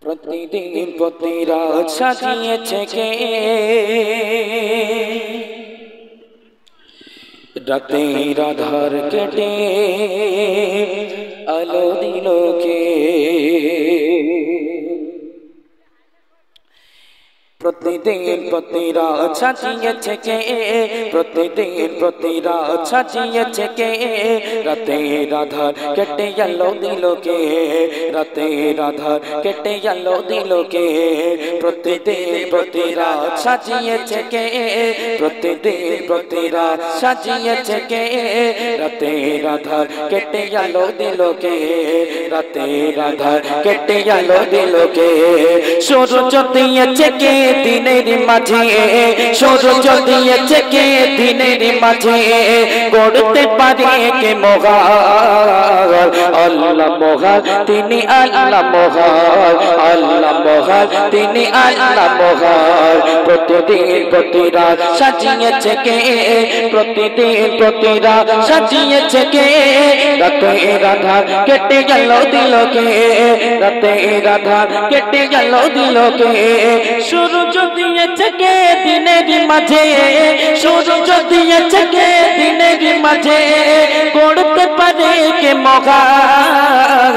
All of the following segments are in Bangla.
প্রতিদিন প্রতি রাত সাজিয়েছে কে, রাতের আধার কেটে আলো দিল কে। প্রতিদিন প্রতি রাত সাজিয়েছে কে, প্রতিদিন প্রতি রাত সাজিয়েছে কে, রাতের আধার কেটে আলো দিল কে, রাতের আধার কেটে আলো দিল কে। প্রতিদিন প্রতি রাত সাজিয়েছে কে, প্রতিদিন প্রতি রাত সাজিয়েছে কে, রাতের আধার কেটে আলো দিল কে, রাতের আধার কেটে আলো দিল কে। সূর্য দিয়েছে কে দিনের মাঝে, সূর্য দিয়েছে কে দিনের মাঝে, গড়তে পারে কে মহান আল্লাহ মহান তিনি আল্লাহ মহান আল্লাহ মহান তিনি আল্লাহ মহান। প্রতিদিন প্রতি রাত সাজিয়েছে কে, প্রতিদিন প্রতি রাত সাজিয়েছে কে, রাতের আধার কেটে গেল দিল কে, রাতের আধার কেটে গেল দিল কে। সূর্য দিয়েছে কে দিনের মাঝে, সূর্য দিয়েছে কে দিনের মাঝে, গড়তে পারে কে মহান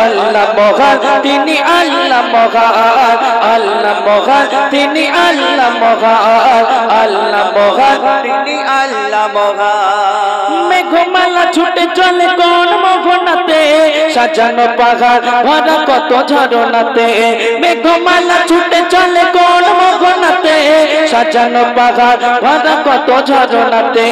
আল্লাহ মহান তিনি আল্লাহ মহান আল্লাহ মহান তিনি আল্লাহ মহান আল্লাহ মহান তিনি আল্লাহ মহান। মেঘমালা ছুটে চলে কোন মোহনাতে, সাজানো পাহাড় ভরা কত ঝরনাতে, মেঘমালা ছুটে চলে কোন মোহনাতে, সাজানো পাহাড় ভরা কত ঝরনাতে।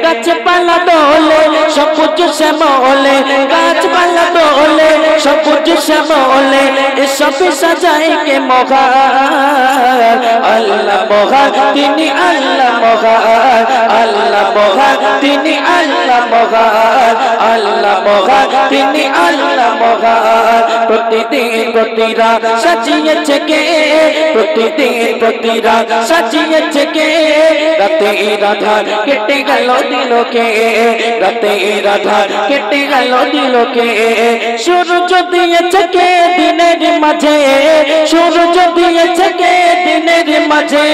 গাছপালা দোলে সবুজ শ্যামলে, গাছপালা দোলে সবুজ শ্যামলে, এসব সাজায় কে মহান আল্লাহ মহান তিনি আল্লাহ মহান আল্লাহ মহান তিনি আল্লাহ মহান আল্লাহ মহান তিনি আল্লাহ মহান। প্রতিদিন প্রতি রাত সাজিয়েছে কে, প্রতিদিন প্রতি রাত সাজিয়েছে কে, রাতের আধার কেটে গেল দিল কে, রাতের আধার কেটে গেল দিল কে। সূর্য দিয়েছে কে দিনের মাঝে, সূর্য দিয়েছে কে দিনের মাঝে,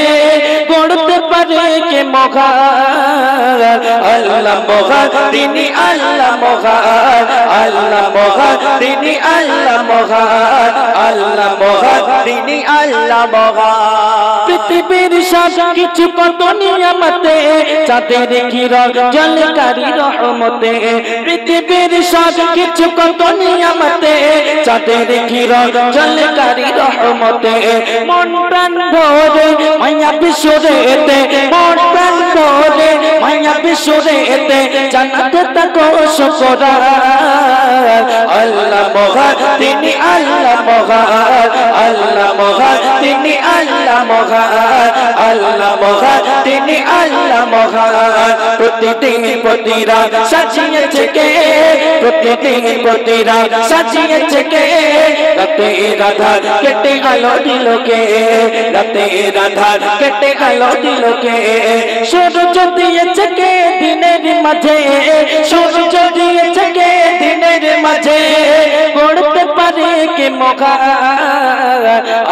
গড়তে পারে কে মহান আল্লাহ মহান তিনি আল্লাহ মহান আল্লাহ মহান তিনি আল্লাহ মহান আল্লাহ মহান তিনি আল্লাহ মহান। পৃথিবীর সব কিছু কত নিয়ামতে, চাঁদের কিরণ ঝলকারি রহমতে, পৃথিবীর সব কিছু কত নিয়ামতে, চাঁদের কিরণ ঝলকারি রহমতে। মন প্রাণ ভরে মায়া বিশ্বরেতে, মন প্রাণ ভরে মায়া বিশ্বরেতে, জান্নাতে তাকো শুকরান আল্লাহ মহান তিনি আল্লাহ মহান আল্লাহ মহান তিনি আল্লাহ মহান আল্লাহ মহান তিনি আল্লাহ মহান। প্রতিদিন প্রতি রাত সাজিয়েছে কে, প্রতিদিন প্রতি রাত সাজিয়েছে কে, রাতের আধার কেটে গেল দিল কে, রাতের আধার কেটে গেল দিল কে। সূর্য দিয়েছে কে দিনের মাঝে, সূর্য দিয়েছে কে দিনের মাঝে, গড়তে পারে কে মহান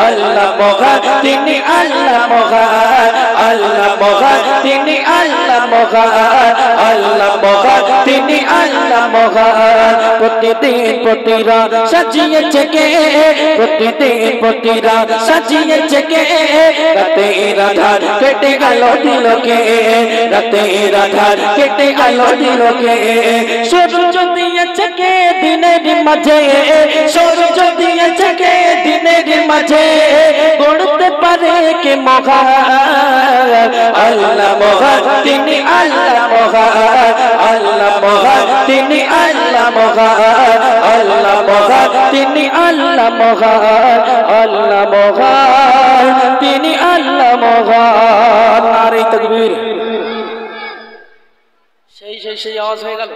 আল্লাহ মহান তিনি আল্লাহ মহান আল্লাহ মহান তিনি আল্লাহ মহান আল্লাহ মহান তিনি আল্লাহ মহান। প্রতিদিন প্রতি রাত সাজিয়েছে কে, প্রতিদিন প্রতি রাত সাজিয়েছে কে, রাতের আধার কেটে গেল দিল কে, রাতের আধার কেটে গেল দিল কে। সূর্য দিয়েছে কে দিনের মাঝে, সূর্য দিয়েছে কে দিনের মাঝে, গড়তে পারে কে মহান আল্লাহ মহান তিনি আল্লাহ মহান আল্লাহ মহান তিনি আল্লাহ মহান আল্লাহ মহান তিনি আল্লাহ মহান আল্লাহ মহান তিনি আল্লাহ মহান। নারে তাকবীর। সেই আওয়াজ হয়ে গেল।